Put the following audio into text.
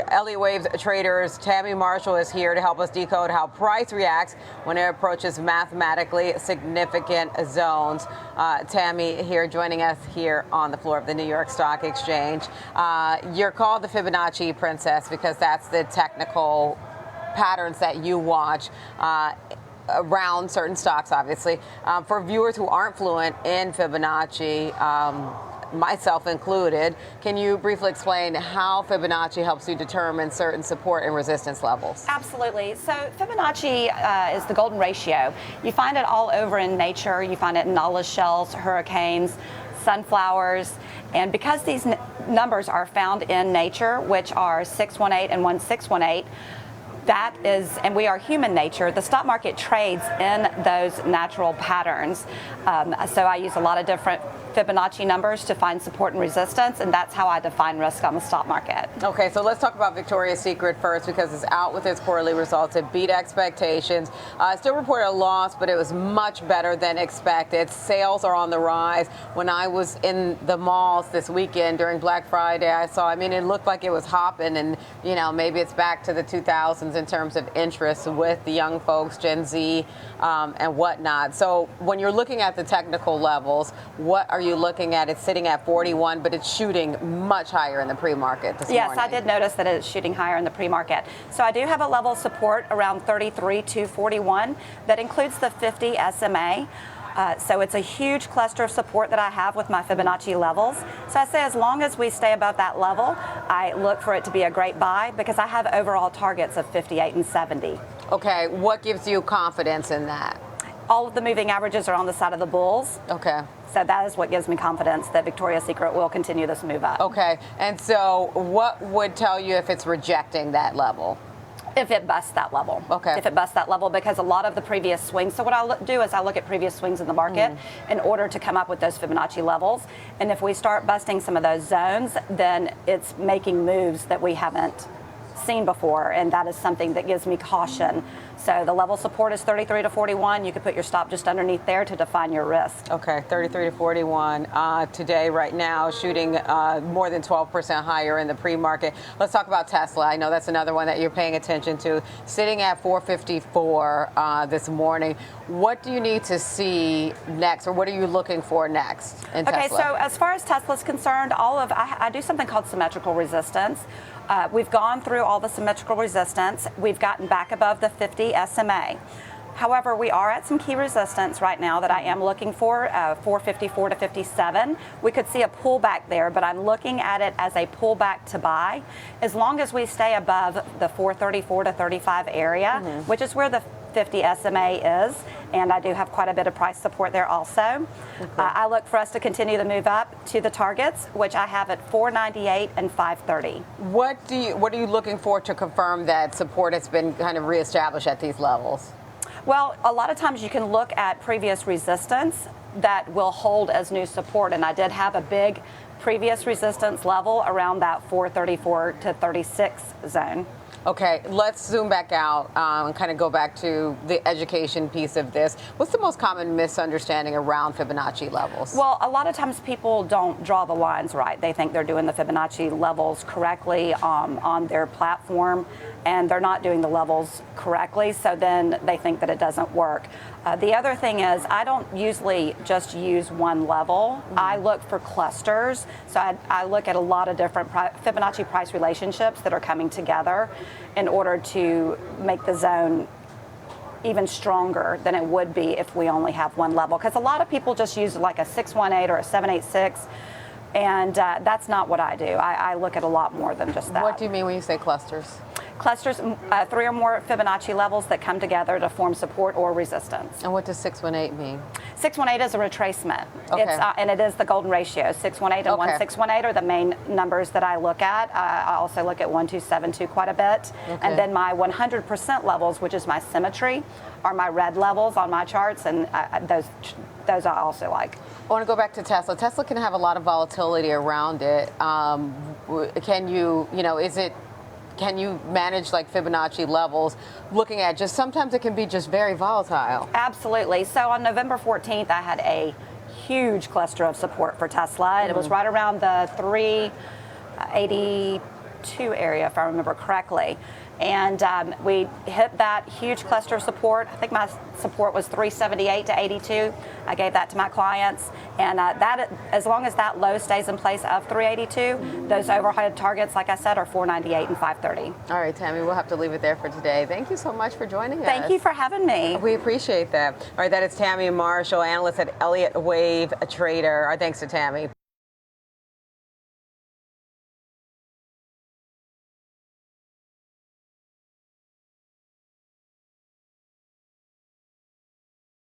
Elliott Waves traders Tammy Marshall is here to help us decode how price reacts when it approaches mathematically significant zones. Tammy here joining us here on the floor of the New York Stock Exchange. You're called the Fibonacci Princess because that's the technical patterns that you watch around certain stocks, obviously. For viewers who aren't fluent in Fibonacci, myself included, can you briefly explain how Fibonacci helps you determine certain support and resistance levels? Absolutely. So Fibonacci is the golden ratio. You find it all over in nature. You find it in olive shells, hurricanes, sunflowers, and because these numbers are found in nature, which are 618 and 1618, that is, and we are human nature, the stock market trades in those natural patterns. So I use a lot of different Fibonacci numbers to find support and resistance, and that's how I define risk on the stock market. Okay, so let's talk about Victoria's Secret first because it's out with its quarterly results. It beat expectations. Still reported a loss, but it was much better than expected. Sales are on the rise. When I was in the malls this weekend during Black Friday, it looked like it was hopping, and maybe it's back to the 2000s in terms of interest with the young folks, Gen Z, and whatnot. So when you're looking at the technical levels, what are you looking at? It's sitting at 41, but it's shooting much higher in the pre-market this morning. Yes, I did notice that it's shooting higher in the pre-market. So I do have a level of support around 33,241 that includes the 50 SMA. So it's a huge cluster of support that I have with my Fibonacci levels. So I say as long as we stay above that level, I look for it to be a great buy because I have overall targets of 58 and 70. Okay, what gives you confidence in that? All of the moving averages are on the side of the bulls. Okay. So that is what gives me confidence that Victoria's Secret will continue this move up. Okay, and so what would tell you if it's rejecting that level? If it busts that level. Okay. If it busts that level, because a lot of the previous swings, so what I do is I look at previous swings in the market in order to come up with those Fibonacci levels. And if we start busting some of those zones, then it's making moves that we haven't seen before, and that is something that gives me caution. So the level support is 33 to 41. You could put your stop just underneath there to define your risk. Okay, 33 to 41 today, right now, shooting more than 12% higher in the pre-market. Let's talk about Tesla. I know that's another one that you're paying attention to. Sitting at 454 this morning. What do you need to see next, or what are you looking for next in Tesla? Okay, so as far as Tesla's concerned, I do something called symmetrical resistance. We've gone through all the symmetrical resistance. We've gotten back above the 50 SMA. However, we are at some key resistance right now that I am looking for, 454 to 57. We could see a pullback there, but I'm looking at it as a pullback to buy. As long as we stay above the 434 to 35 area, which is where the 50 SMA is, and I do have quite a bit of price support there also. I look for us to continue to move up to the targets, which I have at 498 and 530. What are you looking for to confirm that support has been kind of reestablished at these levels? Well, a lot of times you can look at previous resistance that will hold as new support, and I did have a big previous resistance level around that 434 to 36 zone. Okay, let's zoom back out and kind of go back to the education piece of this. What's the most common misunderstanding around Fibonacci levels? Well, a lot of times people don't draw the lines right. They think they're doing the Fibonacci levels correctly on their platform, and they're not doing the levels correctly, so then they think that it doesn't work. The other thing is I don't usually just use one level. I look for clusters. So I look at a lot of different Fibonacci price relationships that are coming together in order to make the zone even stronger than it would be if we only have one level. Because a lot of people just use like a 618 or a 786. And that's not what I do. I look at a lot more than just that. What do you mean when you say clusters? Clusters, 3 or more Fibonacci levels that come together to form support or resistance. And what does 618 mean? 618 is a retracement. Okay. And it is the golden ratio. 618 and 1618 are the main numbers that I look at. I also look at 1272 quite a bit. Okay. And then my 100% levels, which is my symmetry, are my red levels on my charts, and those I also like. I want to go back to Tesla. Tesla can have a lot of volatility around it. Can you manage like Fibonacci levels looking at just sometimes it can be just very volatile? Absolutely. So on November 14th, I had a huge cluster of support for Tesla. It was right around the 380 492 area, if I remember correctly. And we hit that huge cluster of support. I think my support was 378 to 82. I gave that to my clients. And that, as long as that low stays in place of 382, those overhead targets, like I said, are 498 and 530. All right, Tammy, we'll have to leave it there for today. Thank you so much for joining us. Thank you for having me. We appreciate that. All right, that is Tammy Marshall, analyst at Elliott Wave Trader. Our thanks to Tammy.